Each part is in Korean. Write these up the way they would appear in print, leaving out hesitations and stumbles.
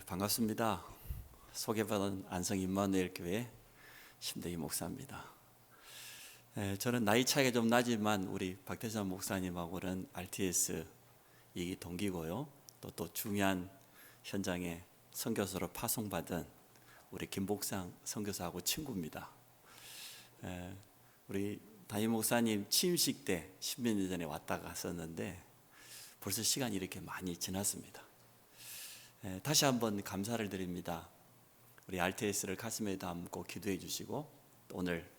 반갑습니다. 소개받은 안성 임마누엘 교회 심대희 목사입니다. 저는 나이 차이가 좀 나지만 우리 박태선 목사님하고는 RTS 이 동기고요. 또 중요한 현장에 선교사로 파송받은 우리 김복상 선교사하고 친구입니다. 우리 담임 목사님 취임식 때 10몇 년 전에 왔다 갔었는데 벌써 시간이 이렇게 많이 지났습니다. 다시 한번 감사를 드립니다. 우리 RTS를 가슴에 담고 기도해 주시고 오늘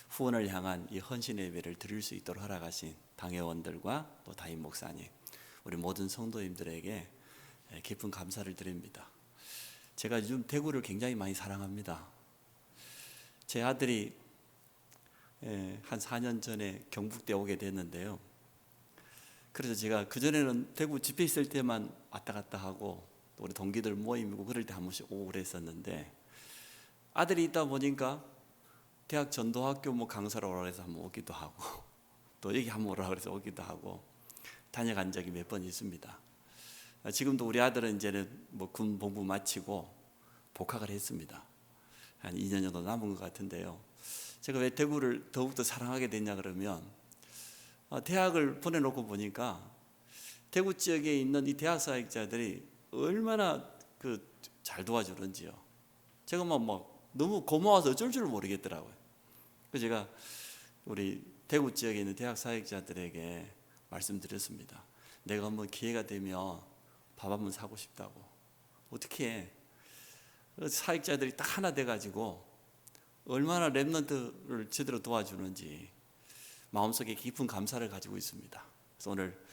후원을 향한 이 헌신 예배를 드릴 수 있도록 허락하신 당회원들과 또 담임 목사님, 우리 모든 성도님들에게 깊은 감사를 드립니다. 제가 요즘 대구를 굉장히 많이 사랑합니다. 제 아들이 한 4년 전에 경북대 오게 됐는데요. 그래서 제가 그전에는 대구 집회 있을 때만 왔다 갔다 하고 또 우리 동기들 모임이고 그럴 때 한 번씩 오고 그랬었는데 아들이 있다 보니까 대학 전도학교 강사로 오라고 해서 한번 오기도 하고 또 여기 한번 오라고 해서 오기도 하고 다녀간 적이 몇 번 있습니다. 지금도 우리 아들은 이제는 군 복무 마치고 복학을 했습니다. 한 2년 정도 남은 것 같은데요. 제가 왜 대구를 더욱더 사랑하게 됐냐 그러면 대학을 보내놓고 보니까 대구 지역에 있는 이 대학 사역자들이 얼마나 잘 도와주는지요. 제가 너무 고마워서 어쩔 줄 모르겠더라고요. 그래서 제가 우리 대구 지역에 있는 대학 사역자들에게 말씀드렸습니다. 내가 한번 기회가 되면 밥 한번 사고 싶다고. 어떻게 사역자들이 딱 하나 돼가지고 얼마나 렘넌트를 제대로 도와주는지 마음속에 깊은 감사를 가지고 있습니다. 그래서 오늘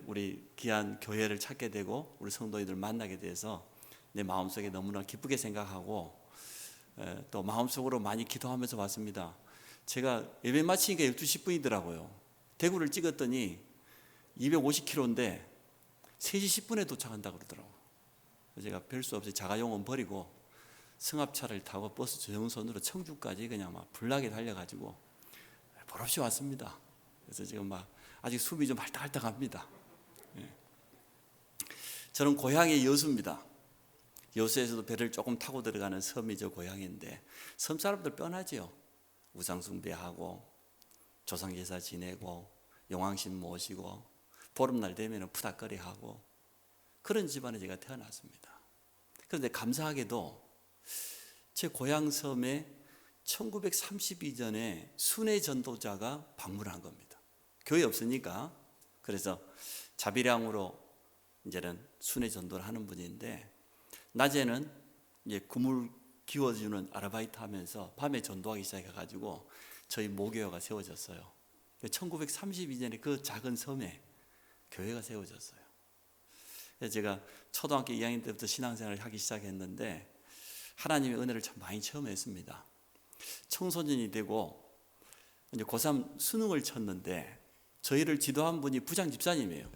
우리 귀한 교회를 찾게 되고 우리 성도님들 만나게 돼서 내 마음속에 너무나 기쁘게 생각하고 또 마음속으로 많이 기도하면서 왔습니다. 제가 예배 마치니까 12시 10분이더라고요. 대구를 찍었더니 250km인데 3시 10분에 도착한다고 그러더라고요. 제가 별 수 없이 자가용은 버리고 승합차를 타고 버스 저용선으로 청주까지 그냥 불나게 달려가지고 볼없이 왔습니다. 그래서 지금 아직 숨이 좀 할딱할딱합니다. 저는 고향이 여수입니다. 여수에서도 배를 조금 타고 들어가는 섬이 저 고향인데 섬 사람들 뻔하지요. 우상숭배하고 조상제사 지내고 용왕신 모시고 보름날 되면 푸닥거리하고 그런 집안에 제가 태어났습니다. 그런데 감사하게도 제 고향 섬에 1932년에 순회 전도자가 방문한 겁니다. 교회 없으니까. 그래서 자비량으로 이제는 순회 전도를 하는 분인데 낮에는 이제 그물 기워주는 아르바이트 하면서 밤에 전도하기 시작해가지고 저희 모교회가 세워졌어요. 1932년에 그 작은 섬에 교회가 세워졌어요. 그래서 제가 초등학교 2학년 때부터 신앙생활을 하기 시작했는데 하나님의 은혜를 참 많이 체험했습니다. 청소년이 되고 이제 고3 수능을 쳤는데 저희를 지도한 분이 부장 집사님이에요.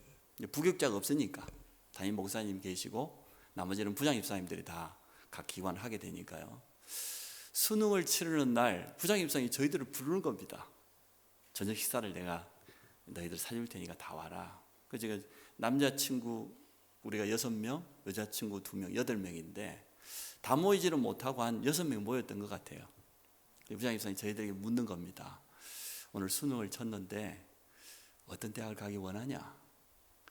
부교육자가 없으니까 담임 목사님 계시고 나머지는 부장 집사님들이 다 각 기관 하게 되니까요. 수능을 치르는 날 부장 집사님이 저희들을 부르는 겁니다. 저녁 식사를 내가 너희들 사줄 테니까 다 와라. 그래서 제가 남자친구 우리가 6명, 여자친구 2명, 8명인데 다 모이지는 못하고 한 6명 모였던 것 같아요. 부장 집사님이 저희들에게 묻는 겁니다. 오늘 수능을 쳤는데 어떤 대학을 가기 원하냐?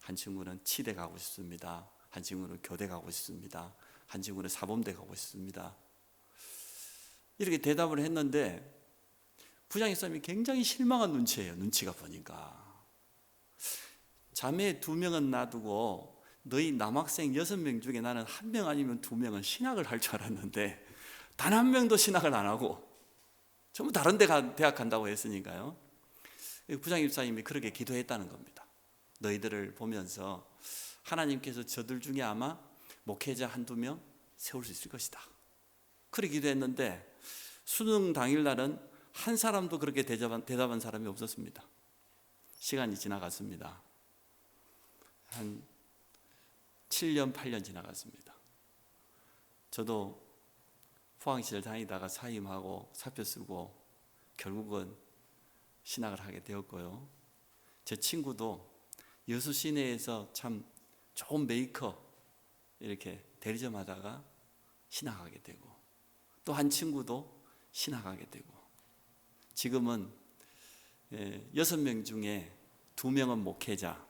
한 친구는 치대 가고 싶습니다. 한 친구는 교대 가고 싶습니다. 한 친구는 사범대 가고 싶습니다. 이렇게 대답을 했는데 부장 집사님이 굉장히 실망한 눈치예요. 눈치가 보니까 자매 2명은 놔두고 너희 남학생 6명 중에 나는 1명 아니면 2명은 신학을 할 줄 알았는데 단 1명도 신학을 안 하고 전부 다른 데 대학 간다고 했으니까요. 부장 집사님이 그렇게 기도했다는 겁니다. 너희들을 보면서 하나님께서 저들 중에 아마 목회자 1-2명 세울 수 있을 것이다. 그렇게 기도했는데 수능 당일날은 한 사람도 그렇게 대답한 사람이 없었습니다. 시간이 지나갔습니다. 한 7년, 8년 지나갔습니다. 저도 포항시를 다니다가 사임하고 사표 쓰고 결국은 신학을 하게 되었고요. 제 친구도 여수 시내에서 참 좋은 메이커 이렇게 대리점하다가 신학하게 되고, 또 한 친구도 신학하게 되고, 지금은 6명 중에 2명은 목회자,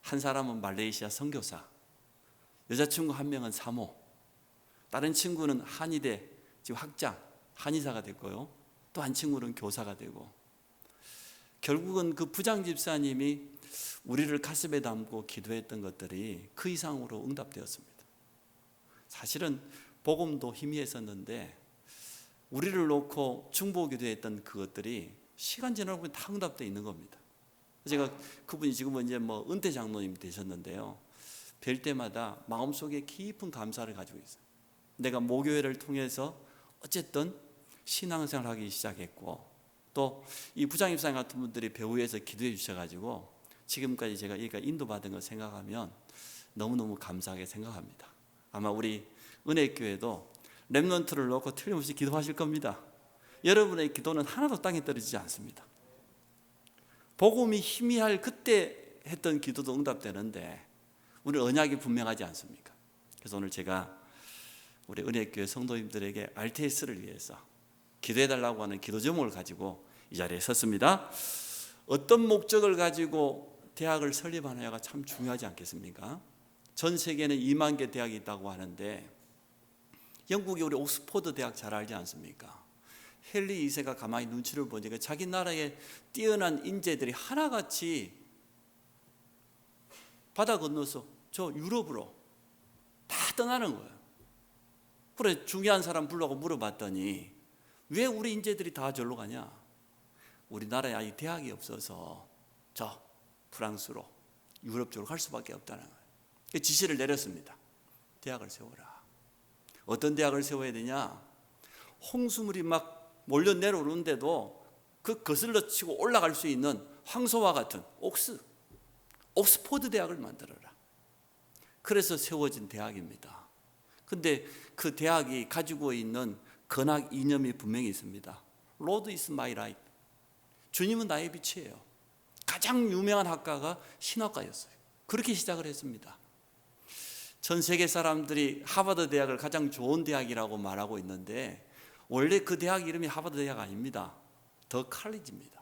한 사람은 말레이시아 선교사, 여자친구 1명은 사모, 다른 친구는 한의대 지금 학장, 한의사가 됐고요. 또 한 친구는 교사가 되고, 결국은 그 부장 집사님이 우리를 가슴에 담고 기도했던 것들이 그 이상으로 응답되었습니다. 사실은 복음도 희미했었는데 우리를 놓고 중보기도했던 그것들이 시간 지나고 다 응답되어 있는 겁니다. 제가 그분이 지금은 이제 은퇴 장로님이 되셨는데요, 뵐 때마다 마음속에 깊은 감사를 가지고 있어요. 내가 모교회를 통해서 어쨌든 신앙생활을 하기 시작했고, 또 이 부장입사님 같은 분들이 배후에서 기도해 주셔가지고 지금까지 제가 인도받은 걸 생각하면 너무너무 감사하게 생각합니다. 아마 우리 은혜교회도 렘넌트를 놓고 틀림없이 기도하실 겁니다. 여러분의 기도는 하나도 땅에 떨어지지 않습니다. 복음이 희미할 그때 했던 기도도 응답되는데 우리 언약이 분명하지 않습니까? 그래서 오늘 제가 우리 은혜교회 성도님들에게 RTS를 위해서 기도해달라고 하는 기도 제목을 가지고 이 자리에 섰습니다. 어떤 목적을 가지고 대학을 설립하느냐가 참 중요하지 않겠습니까? 전 세계에는 2만 개 대학이 있다고 하는데 영국의 우리 옥스퍼드 대학 잘 알지 않습니까? 헨리 2세가 가만히 눈치를 보니까 자기 나라의 뛰어난 인재들이 하나같이 바다 건너서 저 유럽으로 다 떠나는 거예요. 그래, 중요한 사람 불러고 물어봤더니 왜 우리 인재들이 다 절로 가냐? 우리나라에 아직 대학이 없어서 저 프랑스로 유럽 쪽으로 갈 수밖에 없다는 거예요. 지시를 내렸습니다. 대학을 세워라. 어떤 대학을 세워야 되냐? 홍수물이 막 몰려 내려오는데도 그 거슬러 치고 올라갈 수 있는 황소와 같은 옥스퍼드 대학을 만들어라. 그래서 세워진 대학입니다. 근데 그 대학이 가지고 있는 건학 이념이 분명히 있습니다. Lord is my light. 주님은 나의 빛이에요. 가장 유명한 학과가 신학과였어요. 그렇게 시작을 했습니다. 전 세계 사람들이 하버드 대학을 가장 좋은 대학이라고 말하고 있는데 원래 그 대학 이름이 하버드 대학 아닙니다. 더 칼리지입니다.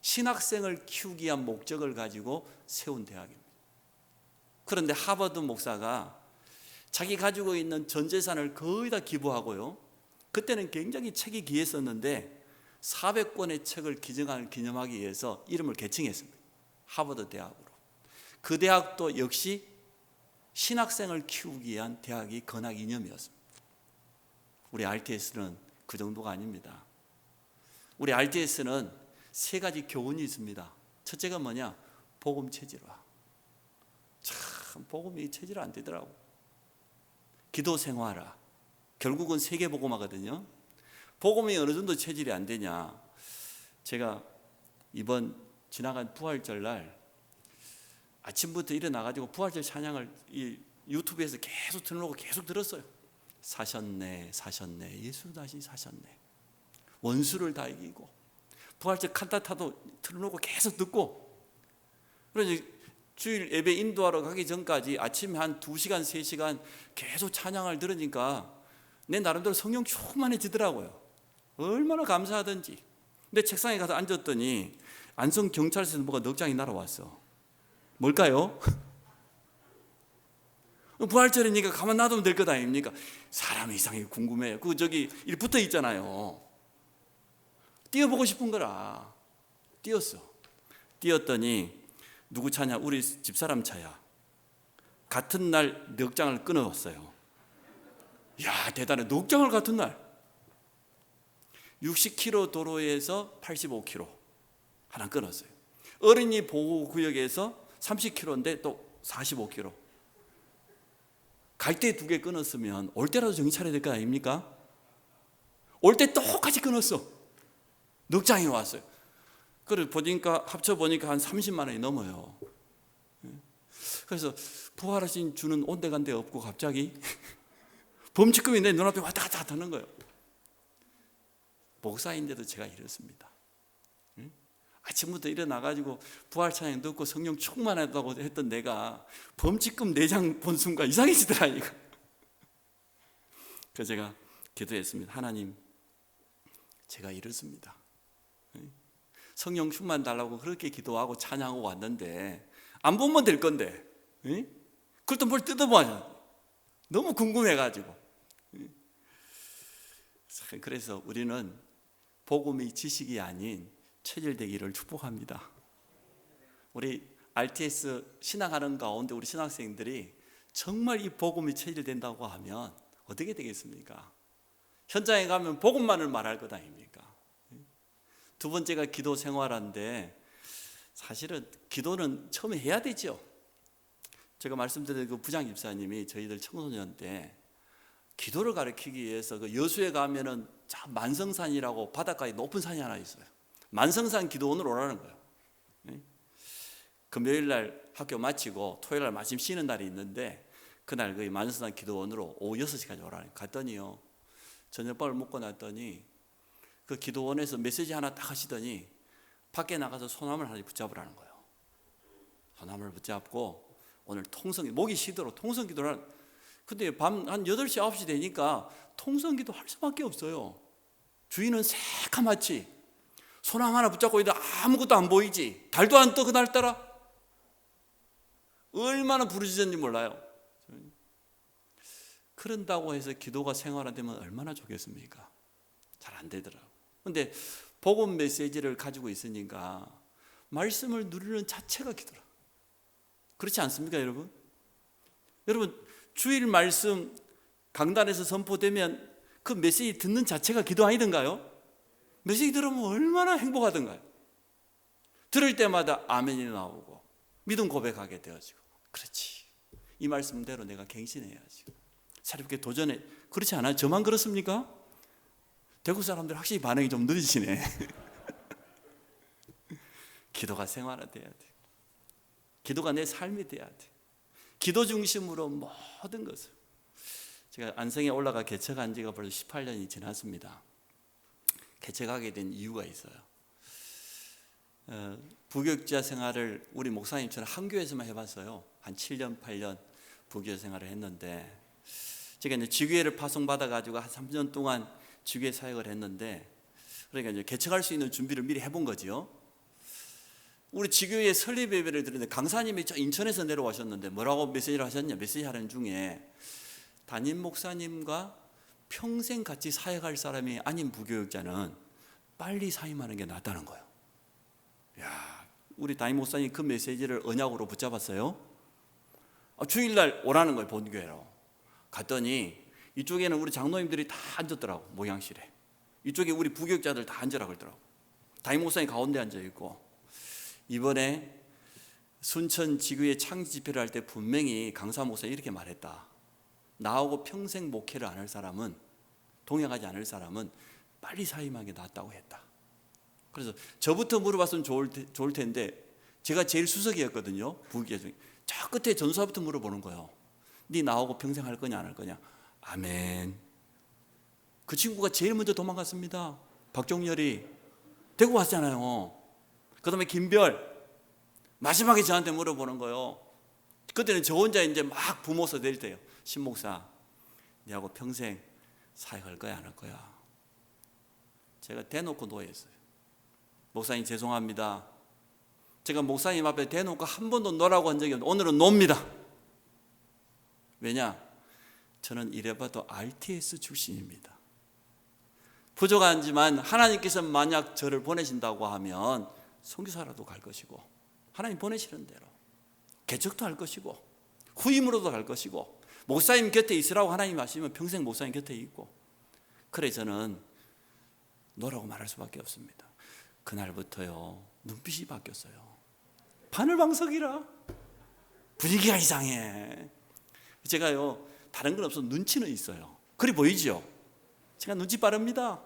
신학생을 키우기 위한 목적을 가지고 세운 대학입니다. 그런데 하버드 목사가 자기 가지고 있는 전 재산을 거의 다 기부하고요, 그때는 굉장히 책이 귀했었는데 400권의 책을 기념하기 위해서 이름을 개칭했습니다. 하버드 대학으로. 그 대학도 역시 신학생을 키우기 위한 대학이 건학 이념이었습니다. 우리 RTS는 그 정도가 아닙니다. 우리 RTS는 3가지 교훈이 있습니다. 첫째가 뭐냐? 복음 체질화. 참 복음이 체질 안 되더라고. 기도 생활화. 결국은 세계복음화거든요. 복음이 어느 정도 체질이 안 되냐? 제가 이번 지나간 부활절 날 아침부터 일어나가지고 부활절 찬양을 이 유튜브에서 계속 틀어놓고 계속 들었어요. 사셨네, 사셨네, 예수 다시 사셨네. 원수를 다 이기고. 부활절 칸타타도 틀어놓고 계속 듣고. 그래서 주일 예배 인도하러 가기 전까지 아침에 한 2시간, 3시간 계속 찬양을 들으니까 내 나름대로 성령 충만해지더라고요. 얼마나 감사하던지. 근데 책상에 가서 앉았더니 안성 경찰서에서 뭐가 넉 장이 날아왔어. 뭘까요? 부활절이니까 가만 놔두면 될 것 아닙니까? 사람 이상이 궁금해요. 일 붙어 있잖아요. 뛰어보고 싶은 거라. 뛰었어. 뛰었더니 누구 차냐? 우리 집사람 차야. 같은 날 넉 장을 끊어왔어요. 이야, 대단해. 넉 장을 같은 날. 60km 도로에서 85km 하나 끊었어요. 어린이 보호구역에서 30km인데 또 45km. 갈 때 2개 끊었으면 올 때라도 정신 차려야 될 거 아닙니까? 올 때 똑같이 끊었어. 넉 장이 왔어요. 그래 보니까 합쳐보니까 한 30만 원이 넘어요. 그래서 부활하신 주는 온데간데 없고 갑자기 범칙금이 내 눈앞에 왔다 갔다 하는 거예요. 목사인데도 제가 이렇습니다. 아침부터 일어나가지고 부활 찬양 듣고 성령 충만하다고 했던 내가 범칙금 4장 본 순간 이상해지더라니까. 그래서 제가 기도했습니다. 하나님, 제가 이렇습니다. 성령 충만 달라고 그렇게 기도하고 찬양하고 왔는데 안 보면 될 건데 그걸 또 뭘 뜯어봐야 너무 궁금해가지고. 그래서 우리는 복음의 지식이 아닌 체질되기를 축복합니다. 우리 RTS 신앙하는 가운데 우리 신학생들이 정말 이 복음이 체질된다고 하면 어떻게 되겠습니까? 현장에 가면 복음만을 말할 것 아닙니까? 두 번째가 기도 생활인데 사실은 기도는 처음에 해야 되죠. 제가 말씀드린 그 부장 집사님이 저희들 청소년 때 기도를 가르치기 위해서 그 여수에 가면은 만성산이라고 바닷가에 높은 산이 하나 있어요. 만성산 기도원으로 오라는 거예요. 금요일 날 학교 마치고 토요일 날 마침 쉬는 날이 있는데 그날 그 만성산 기도원으로 오후 6시까지 오라는 거예요. 갔더니요, 저녁밥을 먹고 났더니 그 기도원에서 메시지 하나 딱 하시더니 밖에 나가서 소나무를 하나 붙잡으라는 거예요. 소나무를 붙잡고 오늘 통성, 목이 쉬도록 통성 기도를 하는. 근데 밤 한 8시 9시 되니까 통성 기도 할 수밖에 없어요. 주인은 새카맣지, 소나무 하나 붙잡고 있는데 아무것도 안 보이지, 달도 안 떠. 그날따라 얼마나 부르짖었는지 몰라요. 그런다고 해서 기도가 생활화되면 얼마나 좋겠습니까? 잘 안 되더라고요. 근데 복음 메시지를 가지고 있으니까 말씀을 누리는 자체가 기도라. 그렇지 않습니까, 여러분? 여러분, 주일 말씀 강단에서 선포되면 그 메시지 듣는 자체가 기도 아니던가요? 메시지 들으면 얼마나 행복하던가요? 들을 때마다 아멘이 나오고 믿음 고백하게 되어지고. 그렇지, 이 말씀대로 내가 갱신해야지. 새롭게 도전해. 그렇지 않아요? 저만 그렇습니까? 대구 사람들 확실히 반응이 좀 느리시네. 기도가 생활화돼야 돼. 기도가 내 삶이 돼야 돼. 기도 중심으로 모든 것을. 제가 안성에 올라가 개척한 지가 벌써 18년이 지났습니다. 개척하게 된 이유가 있어요. 부교육자 생활을 우리 목사님처럼 한 교회에서만 해봤어요. 한 7년, 8년 부교육 생활을 했는데, 제가 이제 지교회를 파송받아가지고 한 3년 동안 지교회 사역을 했는데, 그러니까 이제 개척할 수 있는 준비를 미리 해본 거지요. 우리 지교회 설립 예배를 드리는데 강사님이 저 인천에서 내려오셨는데 뭐라고 메시지를 하셨냐? 메시지 하는 중에 담임 목사님과 평생 같이 사역할 사람이 아닌 부교육자는 빨리 사임하는 게 낫다는 거예요. 야, 우리 담임 목사님 그 메시지를 언약으로 붙잡았어요. 주일날 오라는 거예요, 본교회로. 갔더니 이쪽에는 우리 장로님들이 다 앉았더라고, 모양실에. 이쪽에 우리 부교육자들 다 앉으라고 그러더라고. 담임 목사님 가운데 앉아 있고. 이번에 순천 지구의 창지 집회를 할 때 분명히 강사 목사님이 이렇게 말했다. 나하고 평생 목회를 안 할 사람은, 동행하지 않을 사람은 빨리 사임하는 게 낫다고 했다. 그래서 저부터 물어봤으면 좋을 텐데 제가 제일 수석이었거든요, 부교육 중에. 저 끝에 전수사부터 물어보는 거예요. 네 나하고 평생 할 거냐 안 할 거냐. 아멘. 그 친구가 제일 먼저 도망갔습니다. 박종열이 대구 왔잖아요. 그 다음에 김별, 마지막에 저한테 물어보는 거예요. 그때는 저 혼자 이제 막 부모서 될 때요. 신목사, 네하고 평생 사역할 거야 안 할 거야. 제가 대놓고 노했어요. 목사님 죄송합니다. 제가 목사님 앞에 대놓고 한 번도 노라고 한 적이 없는데 오늘은 놉니다. 왜냐? 저는 이래봐도 RTS 출신입니다. 부족하지만 하나님께서 만약 저를 보내신다고 하면 선교사라도 갈 것이고, 하나님 보내시는 대로 개척도 할 것이고, 후임으로도 갈 것이고, 목사님 곁에 있으라고 하나님 하시면 평생 목사님 곁에 있고. 그래 저는 너라고 말할 수밖에 없습니다. 그날부터요, 눈빛이 바뀌었어요. 바늘방석이라 분위기가 이상해. 제가요, 다른 건 없어도 눈치는 있어요. 그리 보이죠? 제가 눈치 빠릅니다.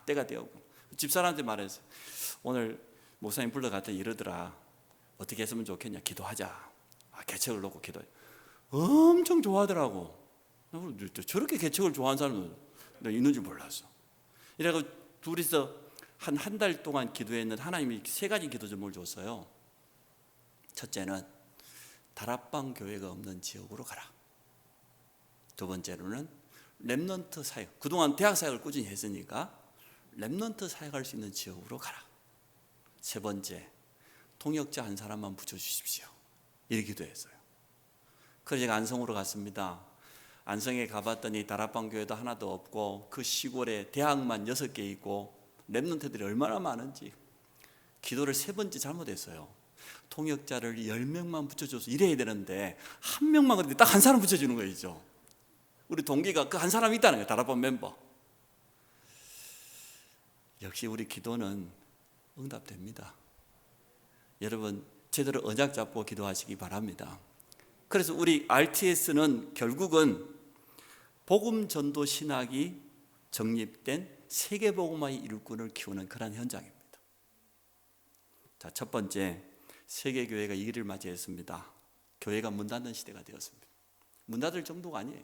때가 되었고. 집사람한테 말했어요. 오늘 목사님 불러갔더니 이러더라. 어떻게 했으면 좋겠냐? 기도하자. 개척을 놓고 기도해. 엄청 좋아하더라고. 저렇게 개척을 좋아하는 사람은 있는 줄 몰랐어. 이래서 둘이서 한 달 동안 기도했는데 하나님이 세 가지 기도 제목을 줬어요. 첫째는 다락방 교회가 없는 지역으로 가라. 두 번째로는 렘넌트 사역, 그동안 대학 사역을 꾸준히 했으니까 렘넌트 사역할 수 있는 지역으로 가라. 세 번째, 통역자 한 사람만 붙여주십시오. 이렇게 기도했어요. 그래서 제가 안성으로 갔습니다. 안성에 가봤더니 다락방 교회도 하나도 없고 그 시골에 대학만 6개 있고 렘넌트들이 얼마나 많은지 기도를 3번째 잘못했어요. 통역자를 10명만 붙여줘서 이래야 되는데 1명만 그런데 딱 한 사람 붙여주는 거죠. 우리 동기가 그 한 사람이 있다는 거예요. 다락방 멤버. 역시 우리 기도는 응답됩니다. 여러분 제대로 언약 잡고 기도하시기 바랍니다. 그래서 우리 RTS는 결국은 복음 전도 신학이 정립된 세계복음화의 일꾼을 키우는 그런 현장입니다. 자, 첫 번째, 세계교회가 이 일을 맞이했습니다. 교회가 문 닫는 시대가 되었습니다. 문 닫을 정도가 아니에요.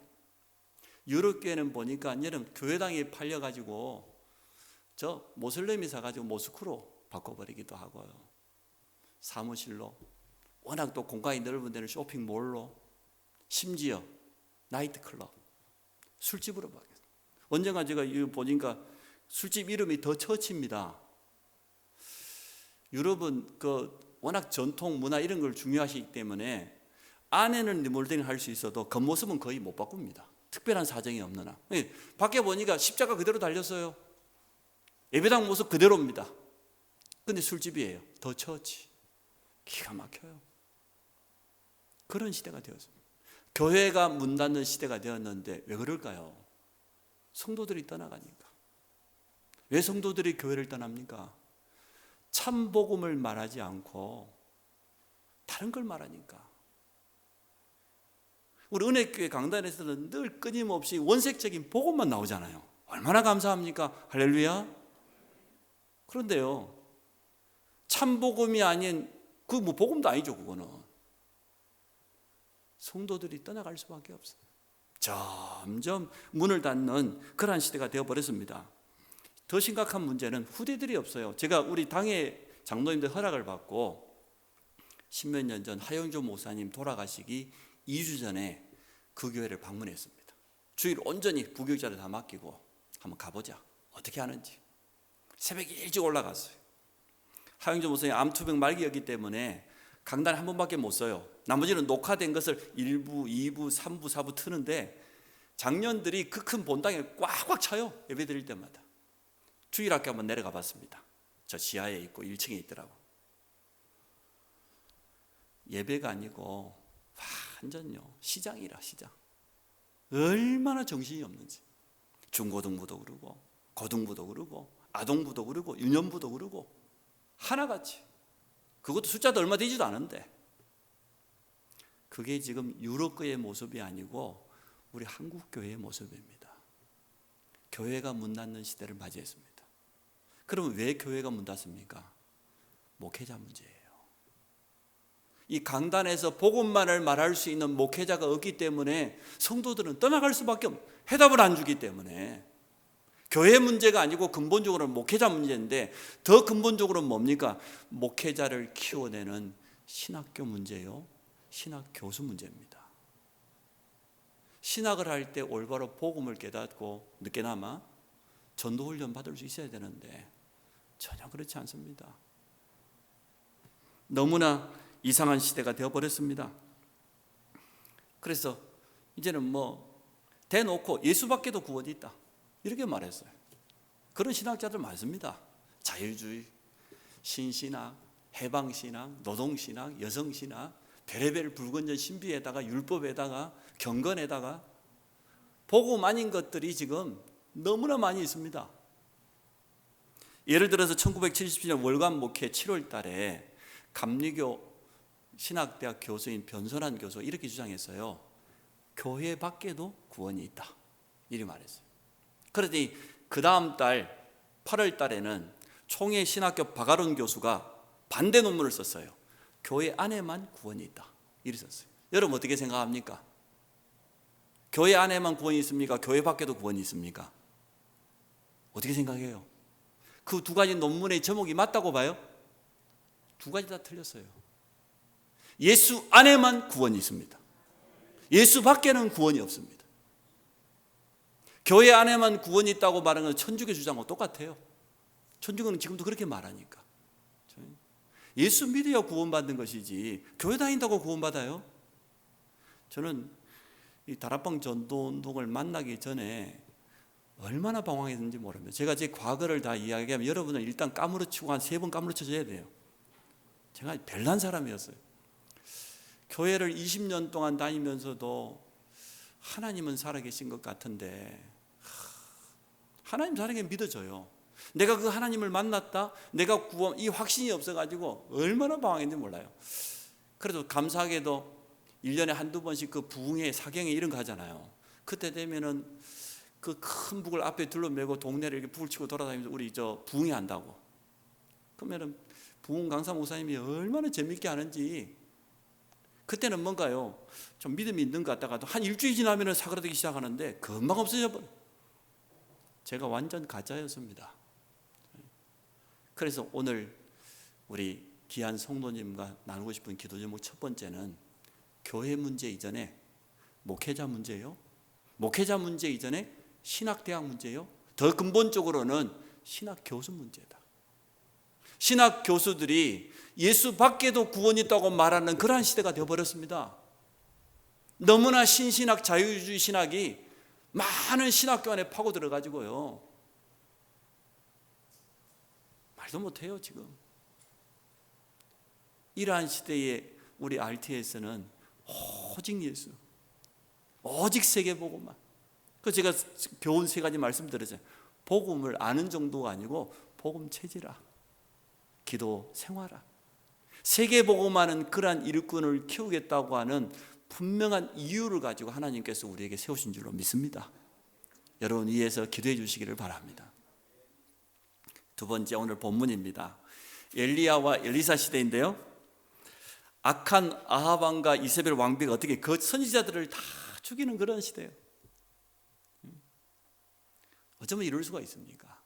유럽교회는 보니까 여러분 교회당이 팔려가지고 저 모슬렘이 사가지고 모스크로 바꿔버리기도 하고요. 사무실로, 워낙 또 공간이 넓은 데는 쇼핑몰로, 심지어 나이트클럽, 술집으로 바뀌었어요. 언젠가 제가 이거 보니까 술집 이름이 더 처치입니다. 유럽은 그 워낙 전통 문화 이런 걸 중요하시기 때문에 안에는 리몰딩을 할 수 있어도 겉모습은 거의 못 바꿉니다. 특별한 사정이 없는 한. 밖에 보니까 십자가 그대로 달렸어요. 예배당 모습 그대로입니다. 근데 술집이에요. 더 처치. 기가 막혀요. 그런 시대가 되었습니다. 교회가 문 닫는 시대가 되었는데 왜 그럴까요? 성도들이 떠나가니까. 왜 성도들이 교회를 떠납니까? 참 복음을 말하지 않고 다른 걸 말하니까. 우리 은혜교회 강단에서는 늘 끊임없이 원색적인 복음만 나오잖아요. 얼마나 감사합니까? 할렐루야. 그런데요, 참 복음이 아닌 그 뭐 복음도 아니죠. 그거는 성도들이 떠나갈 수밖에 없어요. 점점 문을 닫는 그러한 시대가 되어버렸습니다. 더 심각한 문제는 후대들이 없어요. 제가 우리 당의 장로님들 허락을 받고 10몇 년 전 하영조 목사님 돌아가시기 2주 전에 그 교회를 방문했습니다. 주일 온전히 부교육자를 다 맡기고 한번 가보자. 어떻게 하는지. 새벽에 일찍 올라갔어요. 하영조 목사님 암투병 말기였기 때문에 강단에 한 번밖에 못 써요. 나머지는 녹화된 것을 1부, 2부, 3부, 4부 트는데 장년들이 그 큰 본당에 꽉꽉 차요. 예배 드릴 때마다. 주일학교 한번 내려가 봤습니다. 저 지하에 있고 1층에 있더라고. 예배가 아니고 완전요 시장이라 시장. 얼마나 정신이 없는지. 중고등부도 그러고 고등부도 그러고 아동부도 그러고 유년부도 그러고 하나같이. 그것도 숫자도 얼마 되지도 않은데. 그게 지금 유럽교회의 모습이 아니고 우리 한국교회의 모습입니다. 교회가 문 닫는 시대를 맞이했습니다. 그러면 왜 교회가 문 닫습니까? 목회자 문제예요. 이 강단에서 복음만을 말할 수 있는 목회자가 없기 때문에 성도들은 떠나갈 수밖에 없는, 해답을 안 주기 때문에. 교회 문제가 아니고 근본적으로는 목회자 문제인데 더 근본적으로는 뭡니까? 목회자를 키워내는 신학교 문제요. 신학교수 문제입니다. 신학을 할 때 올바로 복음을 깨닫고 늦게나마 전도훈련 받을 수 있어야 되는데 전혀 그렇지 않습니다. 너무나 이상한 시대가 되어버렸습니다. 그래서 이제는 뭐 대놓고 예수밖에도 구원이 있다 이렇게 말했어요. 그런 신학자들 많습니다. 자유주의, 신신학, 해방신학, 노동신학, 여성신학, 별의별 불건전 신비에다가 율법에다가 경건에다가 복음 아닌 것들이 지금 너무나 많이 있습니다. 예를 들어서 1977년 월간 목회 7월 달에 감리교 신학대학 교수인 변선한 교수가 이렇게 주장했어요. 교회 밖에도 구원이 있다 이렇게 말했어요. 그러더니 그 다음 달 8월 달에는 총회 신학교 박아론 교수가 반대 논문을 썼어요. 교회 안에만 구원이 있다 이렇게 썼어요. 여러분 어떻게 생각합니까? 교회 안에만 구원이 있습니까? 교회 밖에도 구원이 있습니까? 어떻게 생각해요? 그 두 가지 논문의 제목이 맞다고 봐요? 두 가지 다 틀렸어요. 예수 안에만 구원이 있습니다. 예수 밖에는 구원이 없습니다. 교회 안에만 구원이 있다고 말하는 건 천주교 주장하고 똑같아요. 천주교는 지금도 그렇게 말하니까. 예수 믿어야 구원받는 것이지 교회 다닌다고 구원받아요? 저는 이 다락방 전도운동을 만나기 전에 얼마나 방황했는지 모릅니다. 제가 제 과거를 다 이야기하면 여러분은 일단 까무러치고 한 3번 까무러쳐줘야 돼요. 제가 별난 사람이었어요. 교회를 20년 동안 다니면서도 하나님은 살아계신 것 같은데 하나님 살아계 믿어져요. 내가 그 하나님을 만났다, 내가 구원, 이 확신이 없어가지고 얼마나 방황했는지 몰라요. 그래도 감사하게도 1년에 한두 번씩 그 부흥회, 사경회 이런 거 하잖아요. 그때 되면은 그 큰 북을 앞에 둘러매고 동네를 이렇게 북을 치고 돌아다니면서 우리 저 부흥회 한다고. 그러면은 부흥 강사 목사님이 얼마나 재밌게 하는지. 그때는 뭔가요? 좀 믿음이 있는 것 같다가도 한 일주일 지나면은 사그라들기 시작하는데 금방 없어져 버려. 제가 완전 가짜였습니다. 그래서 오늘 우리 귀한 성도님과 나누고 싶은 기도 제목 첫 번째는 교회 문제 이전에 목회자 문제예요. 목회자 문제 이전에 신학대학 문제예요. 더 근본적으로는 신학교수 문제다. 신학교수들이 예수 밖에도 구원이 있다고 말하는 그러한 시대가 되어버렸습니다. 너무나 신신학, 자유주의 신학이 많은 신학교 안에 파고 들어가지고요. 말도 못해요 지금. 이러한 시대에 우리 RTS는 오직 예수, 오직 세계복음만. 그 제가 교훈 3가지 말씀드렸잖아요. 복음을 아는 정도가 아니고 복음 체질화, 기도 생활화. 세계복음하는 그러한 일꾼을 키우겠다고 하는 분명한 이유를 가지고 하나님께서 우리에게 세우신 줄로 믿습니다. 여러분 위해서 기도해 주시기를 바랍니다. 두 번째 오늘 본문입니다. 엘리야와 엘리사 시대인데요. 악한 아합 왕과 이세벨 왕비가 어떻게 그 선지자들을 다 죽이는 그런 시대예요. 어쩌면 이럴 수가 있습니까?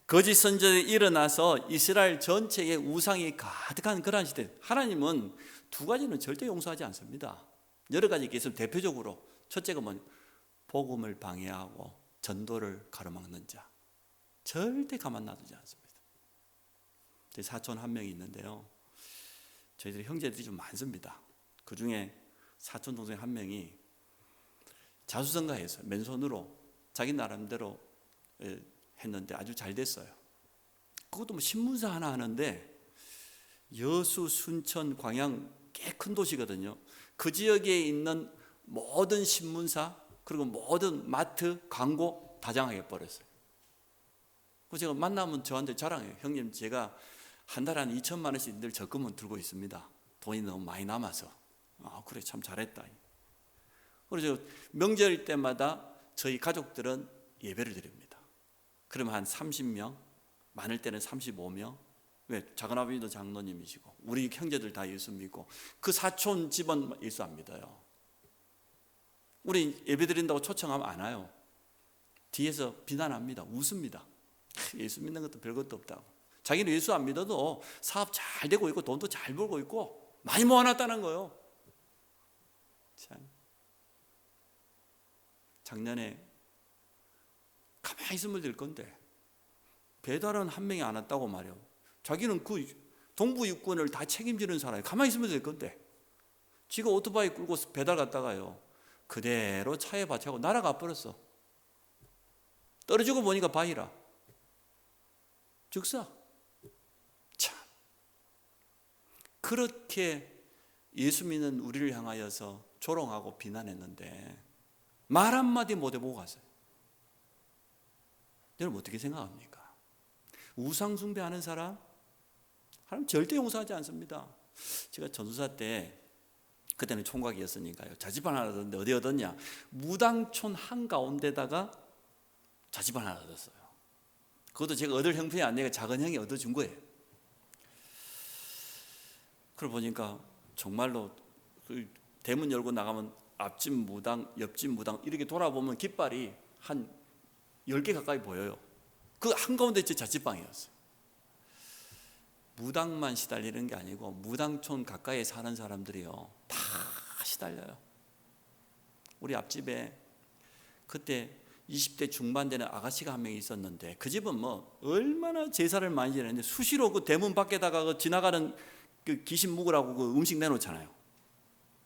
거짓 선지자들이 일어나서 이스라엘 전체에 우상이 가득한 그런 시대. 하나님은 두 가지는 절대 용서하지 않습니다. 여러 가지가 있으면 대표적으로 첫째가 뭐냐? 복음을 방해하고 전도를 가로막는 자. 절대 가만 놔두지 않습니다. 제 사촌 한 명이 있는데요. 저희들이 형제들이 좀 많습니다. 그 중에 사촌 동생 한 명이 자수성가했어요. 맨손으로 자기 나름대로 했는데 아주 잘 됐어요. 그것도 뭐 신문사 하나 하는데 여수, 순천, 광양 꽤 큰 도시거든요. 그 지역에 있는 모든 신문사 그리고 모든 마트, 광고 다 장악해 버렸어요. 그래서 제가 만나면 저한테 자랑해요. 형님 제가 한 달에 한 2천만 원씩 늘 적금은 들고 있습니다. 돈이 너무 많이 남아서. 아 그래 참 잘했다. 그래서 명절 때마다 저희 가족들은 예배를 드립니다. 그러면 한 30명, 많을 때는 35명. 왜? 작은 아버님도 장로님이시고 우리 형제들 다 예수 믿고 그 사촌 집은 예수 안 믿어요. 우리 예배 드린다고 초청하면 안 와요. 뒤에서 비난합니다. 웃습니다. 예수 믿는 것도 별것도 없다고. 자기는 예수 안 믿어도 사업 잘 되고 있고 돈도 잘 벌고 있고 많이 모아놨다는 거예요. 참. 작년에 가만히 있으면 될 건데 배달은 한 명이 안 왔다고 말이에요. 자기는 그 동부 육군을 다 책임지는 사람이 가만히 있으면 될 건데 지가 오토바이 끌고 배달 갔다가요 그대로 차에 받치고 날아가 버렸어. 떨어지고 보니까 바위라 즉사. 참 그렇게 예수 믿는 우리를 향하여서 조롱하고 비난했는데 말 한마디 못 해보고 갔어요. 여러분 어떻게 생각합니까? 우상 숭배하는 사람? 하나님 절대 용서하지 않습니다. 제가 전도사 때 그때는 총각이었으니까요. 자취방 하나 얻었는데 어디 얻었냐? 무당촌 한가운데다가 자취방 하나 얻었어요. 그것도 제가 얻을 형편이 아니라 작은 형이 얻어준 거예요. 그걸 보니까 정말로 대문 열고 나가면 앞집 무당, 옆집 무당 이렇게 돌아보면 깃발이 한 10개 가까이 보여요. 그 한가운데 제 자취방이었어요. 무당만 시달리는 게 아니고 무당촌 가까이에 사는 사람들이요 다 시달려요. 우리 앞집에 그때 20대 중반 되는 아가씨가 한 명이 있었는데 그 집은 뭐 얼마나 제사를 많이 지냈는데 수시로 그 대문 밖에다가 그 지나가는 그 귀신 묵으라고 그 음식 내놓잖아요.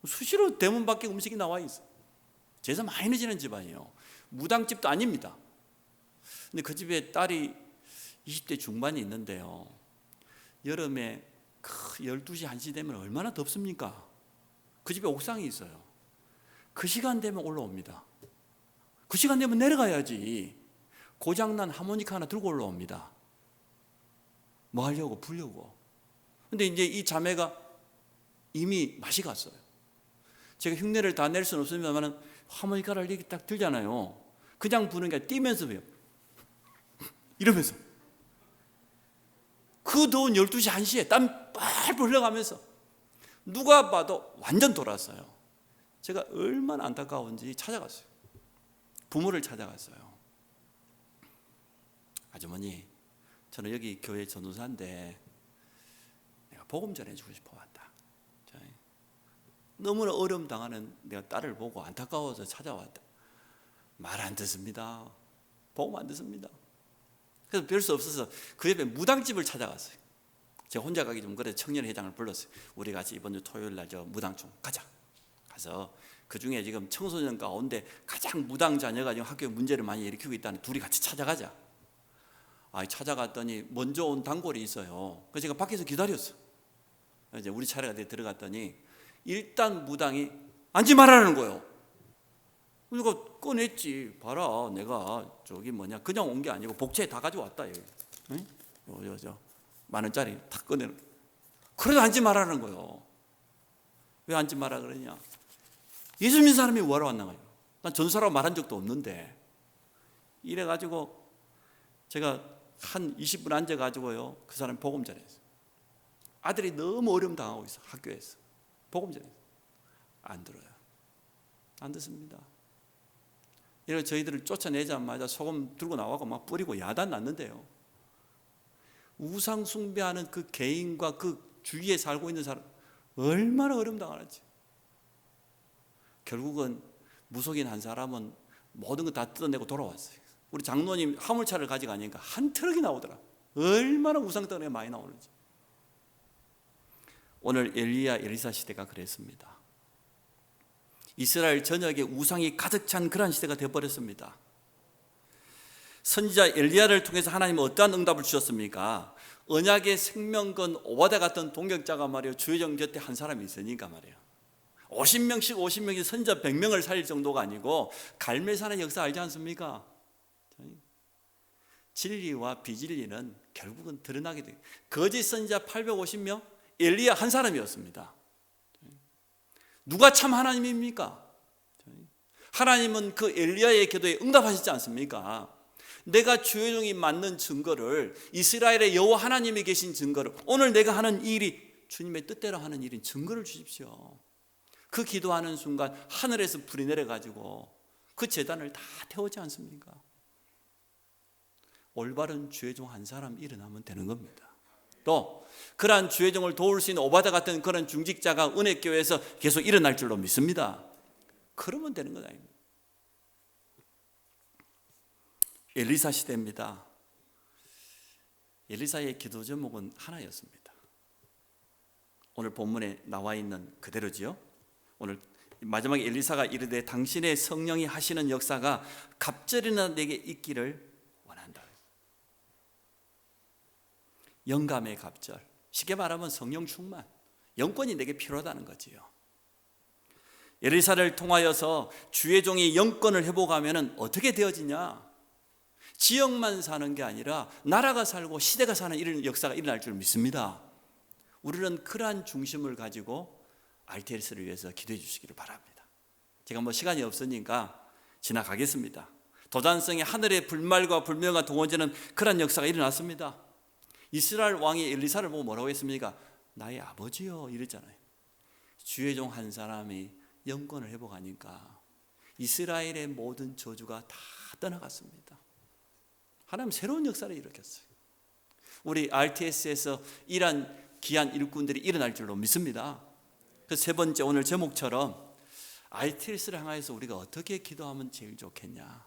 수시로 대문 밖에 음식이 나와 있어. 제사 많이 지낸 집안이에요. 무당집도 아닙니다. 근데 그 집에 딸이 20대 중반이 있는데요, 여름에 12시 1시 되면 얼마나 덥습니까? 그 집에 옥상이 있어요. 그 시간 되면 올라옵니다. 그 시간 되면 내려가야지. 고장난 하모니카 하나 들고 올라옵니다. 뭐 하려고? 불려고. 근데 이제 이 자매가 이미 맛이 갔어요. 제가 흉내를 다 낼 수는 없습니다만 하모니카를 이렇게 딱 들잖아요. 그냥 부는 게 아니라 뛰면서 배요. 이러면서. 그 더운 12시 1시에 땀 빨빨 흘러가면서 누가 봐도 완전 돌았어요. 제가 얼마나 안타까운지 찾아갔어요. 부모를 찾아갔어요. 아주머니, 저는 여기 교회 전도사인데 내가 복음 전해주고 싶어 왔다. 너무나 어려움 당하는 내가 딸을 보고 안타까워서 찾아왔다. 말 안 듣습니다. 복음 안 듣습니다. 그래서 별 수 없어서 그 옆에 무당집을 찾아갔어요. 제가 혼자 가기 좀 그래 청년회장을 불렀어요. 우리 같이 이번 주 토요일 날 저 무당촌 가자. 가서 그 중에 지금 청소년 가운데 가장 무당 자녀가 지금 학교에 문제를 많이 일으키고 있다는 둘이 같이 찾아가자. 찾아갔더니 먼저 온 단골이 있어요. 그래서 제가 밖에서 기다렸어. 이제 우리 차례가 돼 들어갔더니 일단 무당이 앉지 말라는 거예요. 그러니까 꺼냈지. 봐라, 내가 저기 그냥 온 게 아니고 복채 다 가져왔다. 여기. 응? 저 10,000원짜리 다 꺼내는. 그래도 앉지 말라는 거예요. 왜 앉지 마라 그러냐? 예수 믿는 사람이 뭐하러 왔나 봐요. 난 전도사라고 말한 적도 없는데. 이래가지고 제가 한 20분 앉아가지고요, 그 사람 복음 전했어요. 아들이 너무 어려움 당하고 있어. 학교에서 복음 전했어요. 안 들어요. 안 듣습니다. 이래서 저희들을 쫓아내자마자 소금 들고 나와서 막 뿌리고 야단 났는데요, 우상 숭배하는 그 개인과 그 주위에 살고 있는 사람 얼마나 어려움 당하는지. 결국은 무속인 한 사람은 모든 거 다 뜯어내고 돌아왔어요. 우리 장로님 화물차를 가져가니까 한 트럭이 나오더라. 얼마나 우상덩어리가 많이 나오는지. 오늘 엘리야 엘리사 시대가 그랬습니다. 이스라엘 전역에 우상이 가득 찬 그런 시대가 되어버렸습니다. 선지자 엘리야를 통해서 하나님은 어떠한 응답을 주셨습니까? 언약의 생명건 오바댜 같은 동역자가 말이에요, 주의정 곁에 한 사람이 있으니까 말이에요. 50명씩 선지자 100명을 살릴 정도가 아니고 갈매산의 역사 알지 않습니까? 진리와 비진리는 결국은 드러나게 돼요. 거짓 선지자 850명, 엘리야 한 사람이었습니다. 누가 참 하나님입니까? 하나님은 그 엘리야의 기도에 응답하시지 않습니까? 내가 주의 종이 맞는 증거를, 이스라엘의 여호와 하나님이 계신 증거를, 오늘 내가 하는 일이 주님의 뜻대로 하는 일인 증거를 주십시오. 그 기도하는 순간 하늘에서 불이 내려가지고 그 제단을 다 태우지 않습니까? 올바른 주의 종 한 사람 일어나면 되는 겁니다. 또 그러한 주의 종을 도울 수 있는 오바댜 같은 그런 중직자가 은혜교회에서 계속 일어날 줄로 믿습니다. 그러면 되는 건 아닙니다. 엘리사 시대입니다. 엘리사의 기도 제목은 하나였습니다. 오늘 본문에 나와 있는 그대로지요. 오늘 마지막에 엘리사가 이르되 당신의 성령이 하시는 역사가 갑절이나 내게 있기를 원한다. 영감의 갑절, 쉽게 말하면 성령 충만, 영권이 내게 필요하다는 거지요. 엘리사를 통하여서 주의 종이 영권을 회복하면 어떻게 되어지냐? 지역만 사는 게 아니라 나라가 살고 시대가 사는 이런 역사가 일어날 줄 믿습니다. 우리는 그러한 중심을 가지고 RTS를 위해서 기도해 주시기를 바랍니다. 제가 시간이 없으니까 지나가겠습니다. 도단성의 하늘의 불말과 불명과 동원되는 그런 역사가 일어났습니다. 이스라엘 왕이 엘리사를 보고 뭐라고 했습니까? 나의 아버지요 이랬잖아요. 주의 종 한 사람이 영권을 회복하니까 이스라엘의 모든 저주가 다 떠나갔습니다. 하나님 새로운 역사를 일으켰어요. 우리 RTS에서 일한 귀한 일꾼들이 일어날 줄로 믿습니다. 그 세 번째, 오늘 제목처럼 RTS를 향해서 우리가 어떻게 기도하면 제일 좋겠냐.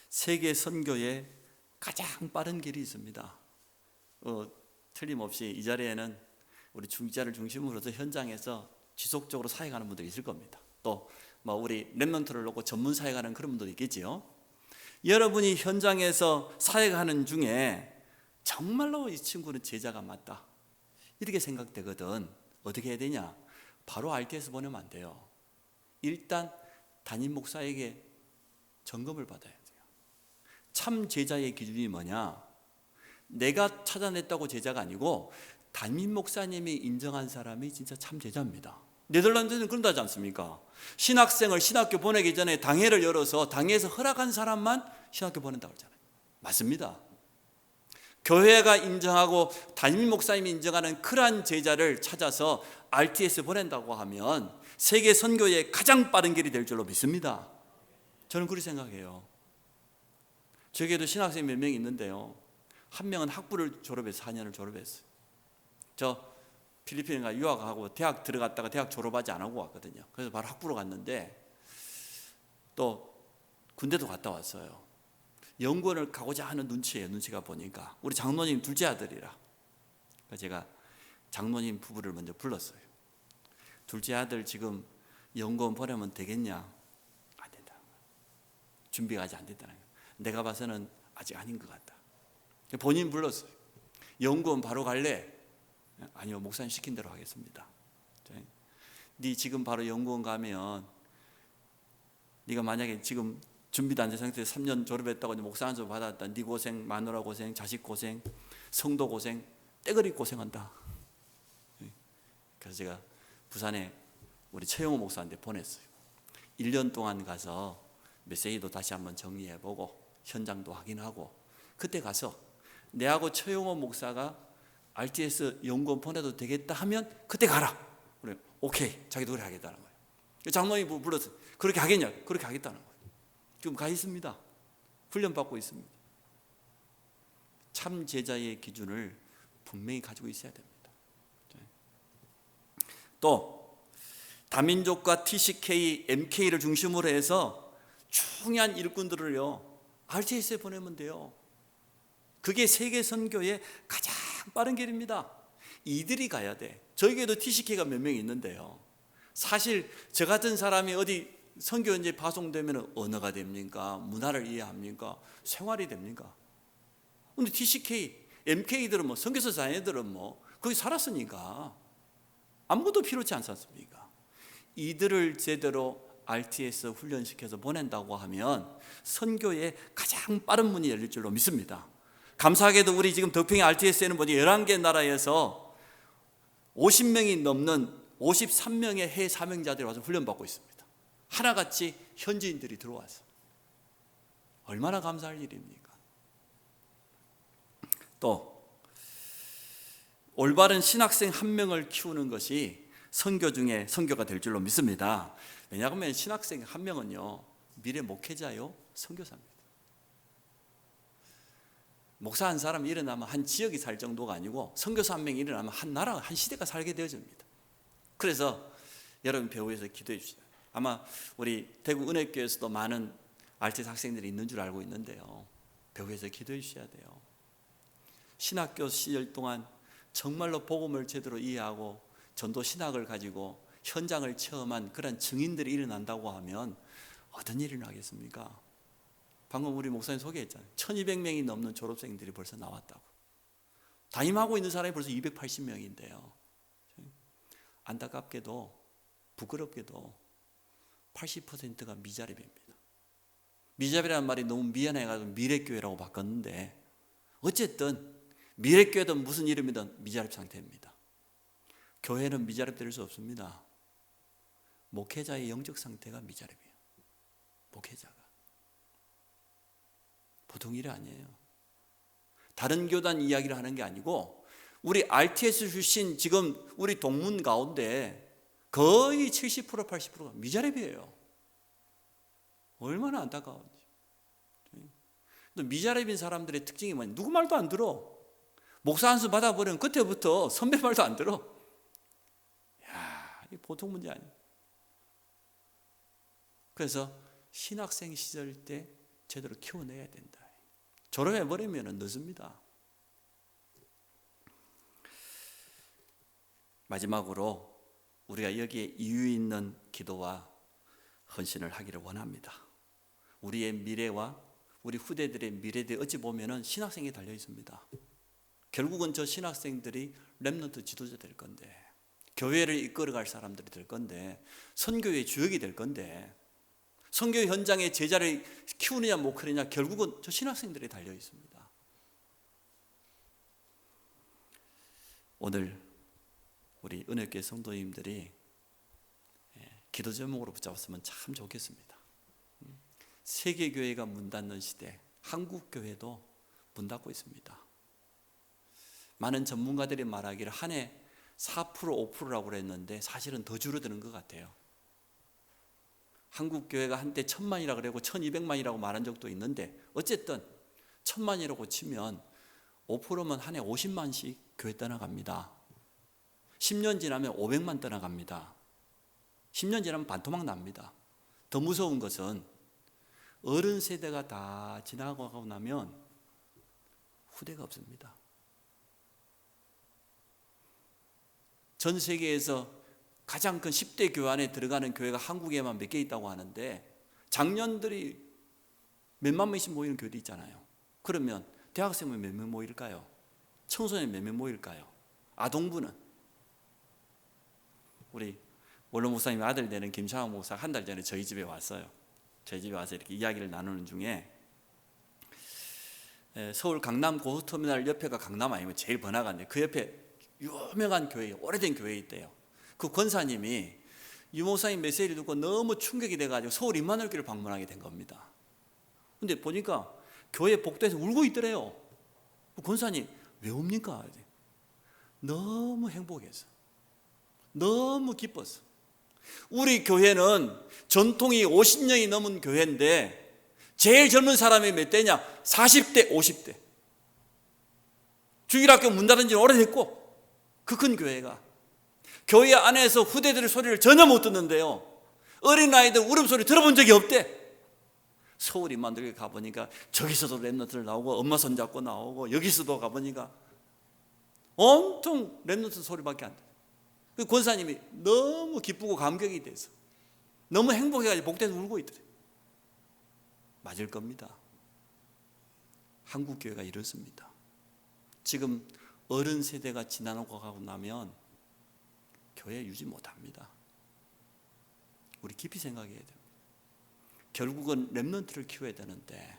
세계 선교의 가장 빠른 길이 있습니다. 틀림없이 이 자리에는 우리 중직자를 중심으로 해서 현장에서 지속적으로 사역하는 분들이 있을 겁니다. 또 우리 랩런트를 놓고 전문 사역하는 그런 분들도 있겠지요. 여러분이 현장에서 사역하는 중에 정말로 이 친구는 제자가 맞다 이렇게 생각되거든. 어떻게 해야 되냐? 바로 RTS 보내면 안 돼요. 일단 담임 목사에게 점검을 받아야 돼요. 참 제자의 기준이 뭐냐? 내가 찾아냈다고 제자가 아니고 담임 목사님이 인정한 사람이 진짜 참 제자입니다. 네덜란드는 그런다지 않습니까? 신학생을 신학교 보내기 전에 당회를 열어서 당회에서 허락한 사람만 신학교 보낸다고 하잖아요. 맞습니다. 교회가 인정하고 담임 목사님이 인정하는 그러한 제자를 찾아서 RTS 보낸다고 하면 세계 선교의 가장 빠른 길이 될 줄로 믿습니다. 저는 그렇게 생각해요. 저에게도 신학생 몇 명 있는데요. 한 명은 학부를 졸업해서 4년을 졸업했어요. 저 필리핀에 가 유학하고 대학 들어갔다가 대학 졸업하지 안 하고 왔거든요. 그래서 바로 학부로 갔는데 또 군대도 갔다 왔어요. 연구원을 가고자 하는 눈치가 보니까 우리 장로님 둘째 아들이라. 그래서 제가 장로님 부부를 먼저 불렀어요. 둘째 아들 지금 연구원 보내면 되겠냐? 안 된다. 준비가 아직 안 됐다는 거예요. 내가 봐서는 아직 아닌 것 같다. 본인 불렀어요. 연구원 바로 갈래? 아니요, 목사님 시킨 대로 하겠습니다. 네 지금 바로 연구원 가면 네가 만약에 지금 준비도 안 된 상태에서 3년 졸업했다고 목사 안수 받았다. 네 고생, 마누라 고생, 자식 고생, 성도 고생, 떼거리 고생한다. 그래서 제가 부산에 우리 최영호 목사한테 보냈어요. 1년 동안 가서 메시지도 다시 한번 정리해보고 현장도 확인하고 그때 가서 내하고 최영호 목사가 RTS 연구원 보내도 되겠다 하면 그때 가라. 그래, 오케이. 자기도 그래 하겠다는 거예요. 장로님 불러서 그렇게 하겠냐? 그렇게 하겠다는 거예요. 지금 가 있습니다. 훈련 받고 있습니다. 참 제자의 기준을 분명히 가지고 있어야 됩니다. 또 다민족과 TCK, MK를 중심으로 해서 중요한 일꾼들을요 RTS에 보내면 돼요. 그게 세계 선교의 가장 빠른 길입니다. 이들이 가야 돼. 저에게도 TCK가 몇 명 있는데요. 사실 저 같은 사람이 어디 선교 현지에 파송되면 언어가 됩니까? 문화를 이해합니까? 생활이 됩니까? 근데 TCK, MK들은 선교사 자녀들은 거기 살았으니까 아무것도 필요치 않지 않습니까? 이들을 제대로 RTS 훈련시켜서 보낸다고 하면 선교의 가장 빠른 문이 열릴 줄로 믿습니다. 감사하게도 우리 지금 덕평의 RTS에는 11개 나라에서 50명이 넘는 53명의 해외 사명자들이 와서 훈련받고 있습니다. 하나같이 현지인들이 들어와서 얼마나 감사할 일입니까? 또 올바른 신학생 한 명을 키우는 것이 선교 중에 선교가 될 줄로 믿습니다. 왜냐하면 신학생 한 명은요 미래 목회자요 선교사입니다. 목사 한 사람이 일어나면 한 지역이 살 정도가 아니고 선교사 한 명이 일어나면 한 나라, 한 시대가 살게 되어집니다. 그래서 여러분 배후에서 기도해 주시다. 아마 우리 대구 은혜교회에서도 많은 RTS 학생들이 있는 줄 알고 있는데요. 배후에서 기도해 주셔야 돼요. 신학교 시절 동안 정말로 복음을 제대로 이해하고 전도 신학을 가지고 현장을 체험한 그런 증인들이 일어난다고 하면 어떤 일이 나겠습니까? 방금 우리 목사님 소개했잖아요. 1200명이 넘는 졸업생들이 벌써 나왔다고. 담임하고 있는 사람이 벌써 280명인데요. 안타깝게도 부끄럽게도 80%가 미자립입니다. 미자립이라는 말이 너무 미안해가지고 미래교회라고 바꿨는데 어쨌든 미래교회든 무슨 이름이든 미자립 상태입니다. 교회는 미자립 될 수 없습니다. 목회자의 영적 상태가 미자립이에요. 목회자가 보통 일이 아니에요. 다른 교단 이야기를 하는 게 아니고 우리 RTS 출신 지금 우리 동문 가운데 거의 70% 80%가 미자립이에요. 얼마나 안타까운지. 또 미자립인 사람들의 특징이 뭐냐? 누구 말도 안 들어. 목사 한 수 받아버리면 그때부터 선배 말도 안 들어. 야, 이 보통 문제 아니야. 그래서 신학생 시절 때 제대로 키워내야 된다. 졸업해버리면 늦습니다. 마지막으로 우리가 여기에 이유 있는 기도와 헌신을 하기를 원합니다. 우리의 미래와 우리 후대들의 미래에 어찌 보면 신학생이 달려 있습니다. 결국은 저 신학생들이 렘넌트 지도자 될 건데, 교회를 이끌어갈 사람들이 될 건데, 선교의 주역이 될 건데, 선교 현장에 제자를 키우느냐 못 키우느냐 결국은 저 신학생들이 달려 있습니다. 오늘 우리 은혜교회 성도님들이 기도 제목으로 붙잡았으면 참 좋겠습니다. 세계교회가 문 닫는 시대, 한국교회도 문 닫고 있습니다. 많은 전문가들이 말하기를 한 해 4% 5%라고 그랬는데 사실은 더 줄어드는 것 같아요. 한국교회가 한때 1000만이라고 그러고 1200만이라고 말한 적도 있는데 어쨌든 1000만이라고 치면 5%면 한 해 50만씩 교회 떠나갑니다. 10년 지나면 500만 떠나갑니다. 10년 지나면 반토막 납니다. 더 무서운 것은 어른 세대가 다 지나가고 나면 후대가 없습니다. 전 세계에서 가장 큰 10대 교회 안에 들어가는 교회가 한국에만 몇 개 있다고 하는데 장년들이 몇만 명씩 모이는 교회도 있잖아요. 그러면 대학생은 몇 명 모일까요? 청소년 몇 명 모일까요? 아동부는? 우리 원로 목사님 아들 되는 김창환 목사 한 달 전에 저희 집에 왔어요. 저희 집에 와서 이렇게 이야기를 나누는 중에 서울 강남 고속터미널 옆에가 강남 아니면 제일 번화가인데 그 옆에 유명한 교회, 오래된 교회 있대요. 그 권사님이 유 목사님 메시지를 듣고 너무 충격이 돼가지고 서울 임마누엘교회를 방문하게 된 겁니다. 근데 보니까 교회 복도에서 울고 있더래요. 권사님 왜 웁니까? 너무 행복해서, 너무 기뻐서. 우리 교회는 전통이 50년이 넘은 교회인데 제일 젊은 사람이 몇 대냐? 40대, 50대. 주일학교 문 닫은 지는 오래됐고 그 큰 교회가 교회 안에서 후대들의 소리를 전혀 못 듣는데요. 어린아이들 울음소리 들어본 적이 없대. 서울 임마누엘교회 가보니까 저기서도 렘넌트들 나오고 엄마 손잡고 나오고 여기서도 가보니까 온통 렘넌트 소리밖에 안 돼. 그 권사님이 너무 기쁘고 감격이 돼서 너무 행복해가지고 복대에서 울고 있더래. 맞을 겁니다. 한국교회가 이렇습니다. 지금 어른 세대가 지나고 가고 나면 교회 유지 못합니다. 우리 깊이 생각해야 됩니다. 결국은 렘넌트를 키워야 되는데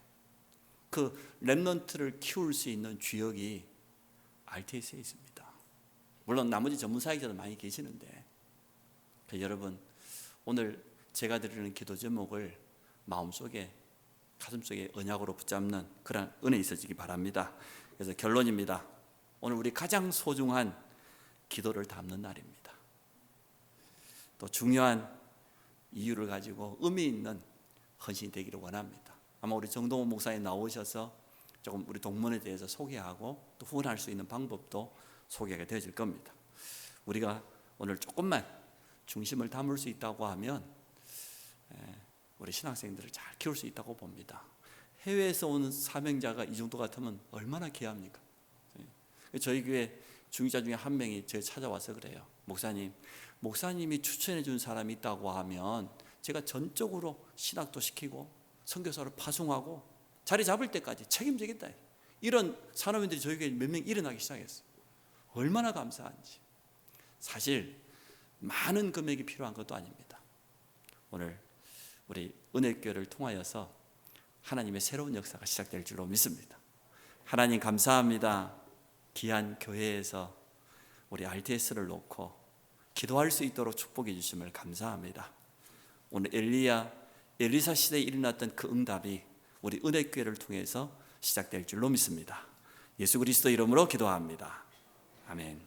그 렘넌트를 키울 수 있는 주역이 RTS에 있습니다. 물론 나머지 전문사역자도 많이 계시는데 여러분 오늘 제가 드리는 기도 제목을 마음속에 가슴속에 언약으로 붙잡는 그런 은혜 있어지기 바랍니다. 그래서 결론입니다. 오늘 우리 가장 소중한 기도를 담는 날입니다. 또 중요한 이유를 가지고 의미 있는 헌신이 되기를 원합니다. 아마 우리 정동원 목사님 나오셔서 조금 우리 동문에 대해서 소개하고 또 후원할 수 있는 방법도 소개가 되어질 겁니다. 우리가 오늘 조금만 중심을 담을 수 있다고 하면 우리 신학생들을 잘 키울 수 있다고 봅니다. 해외에서 온 사명자가 이 정도 같으면 얼마나 귀합니까? 저희 교회 중직자 중에 한 명이 저 찾아와서 그래요. 목사님이 추천해 준 사람이 있다고 하면 제가 전적으로 신학도 시키고 선교사를 파송하고 자리 잡을 때까지 책임지겠다. 이런 산업인들이 저희 교회에 몇 명 일어나기 시작했어요. 얼마나 감사한지. 사실 많은 금액이 필요한 것도 아닙니다. 오늘 우리 은혜교회를 통하여서 하나님의 새로운 역사가 시작될 줄로 믿습니다. 하나님 감사합니다. 귀한 교회에서 우리 RTS를 놓고 기도할 수 있도록 축복해 주심을 감사합니다. 오늘 엘리사 시대에 일어났던 그 응답이 우리 은혜교회를 통해서 시작될 줄로 믿습니다. 예수 그리스도 이름으로 기도합니다. 아멘.